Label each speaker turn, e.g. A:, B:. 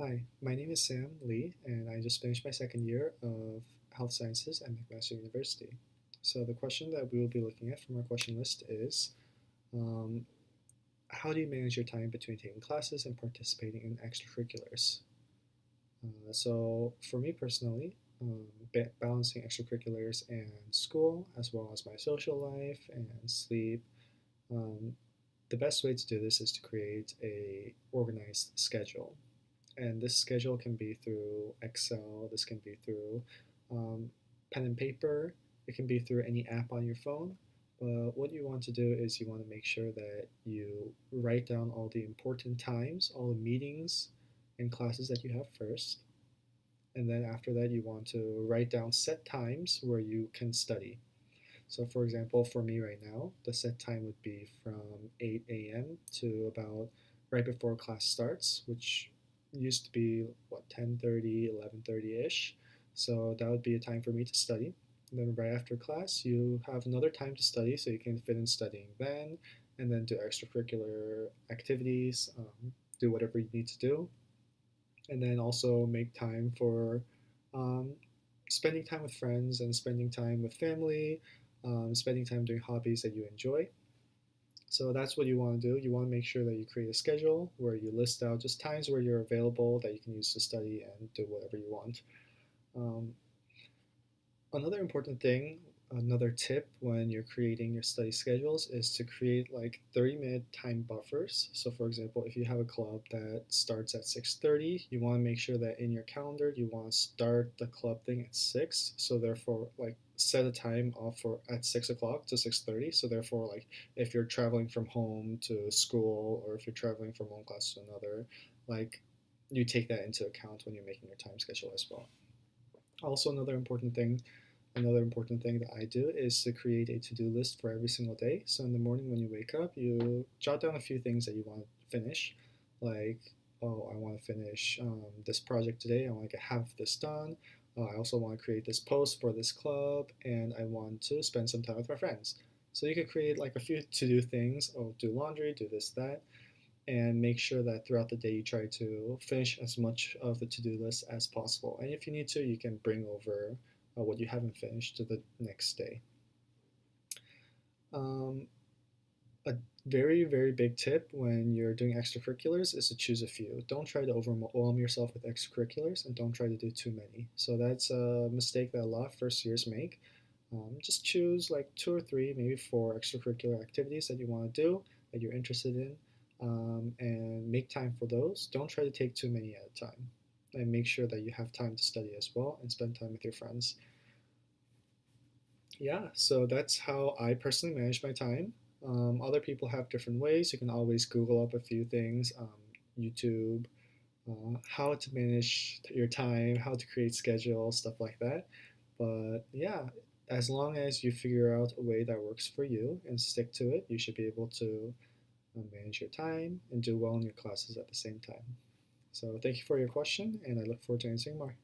A: Hi, my name is Sam Lee, and I just finished my second year of Health Sciences at McMaster University. So the question that we will be looking at from our question list is, um, how do you manage your time between taking classes and participating in extracurriculars? So for me personally, balancing extracurriculars and school, as well as my social life and sleep, um, the best way to do this is to create a organized schedule. And this schedule can be through Excel, this can be through um, pen and paper, it can be through any app on your phone. But what you want to do is you want to make sure that you write down all the important times, all the meetings and classes that you have first. And then after that, you want to write down set times where you can study. So, for example, for me right now, the set time would be from 8 a.m. to about right before class starts, which used to be what 10:30, 11:30 ish. So that would be a time for me to study. And then right after class, you have another time to study, so you can fit in studying then, and then do extracurricular activities, do whatever you need to do, and then also make time for um, spending time with friends and spending time with family, spending time doing hobbies that you enjoy. So that's what you want to do. You want to make sure that you create a schedule where you list out just times where you're available that you can use to study and do whatever you want. Um, Another important thing, another tip when you're creating your study schedules is to create like 30-minute time buffers. So for example, if you have a club that starts at 6:30, you want to make sure that in your calendar you want to start the club thing at 6. So therefore like set a time off for at 6 o'clock to 6:30. So therefore like if you're traveling from home to school or if you're traveling from one class to another, like you take that into account when you're making your time schedule as well. Also, another important thing that I do is to create a to-do list for every single day. So in the morning when you wake up, you jot down a few things that you want to finish, like, oh, I want to finish this project today. I want to have this done. I also want to create this post for this club, and I want to spend some time with my friends. So you could create like a few to-do things. Oh, do laundry, do this, that, and make sure that throughout the day you try to finish as much of the to-do list as possible. And if you need to, you can bring over what you haven't finished to the next day. Um, a very, very big tip when you're doing extracurriculars is to choose a few. Don't try to overwhelm yourself with extracurriculars and don't try to do too many. So that's a mistake that a lot of first years make. Just choose like two or three, maybe four extracurricular activities that you want to do, that you're interested in, and make time for those. Don't try to take too many at a time. And make sure that you have time to study as well and spend time with your friends. Yeah, so that's how I personally manage my time. Other people have different ways. You can always Google up a few things, YouTube, how to manage your time, how to create schedules, stuff like that. But yeah, as long as you figure out a way that works for you and stick to it, you should be able to manage your time and do well in your classes at the same time. So thank you for your question, and I look forward to answering more.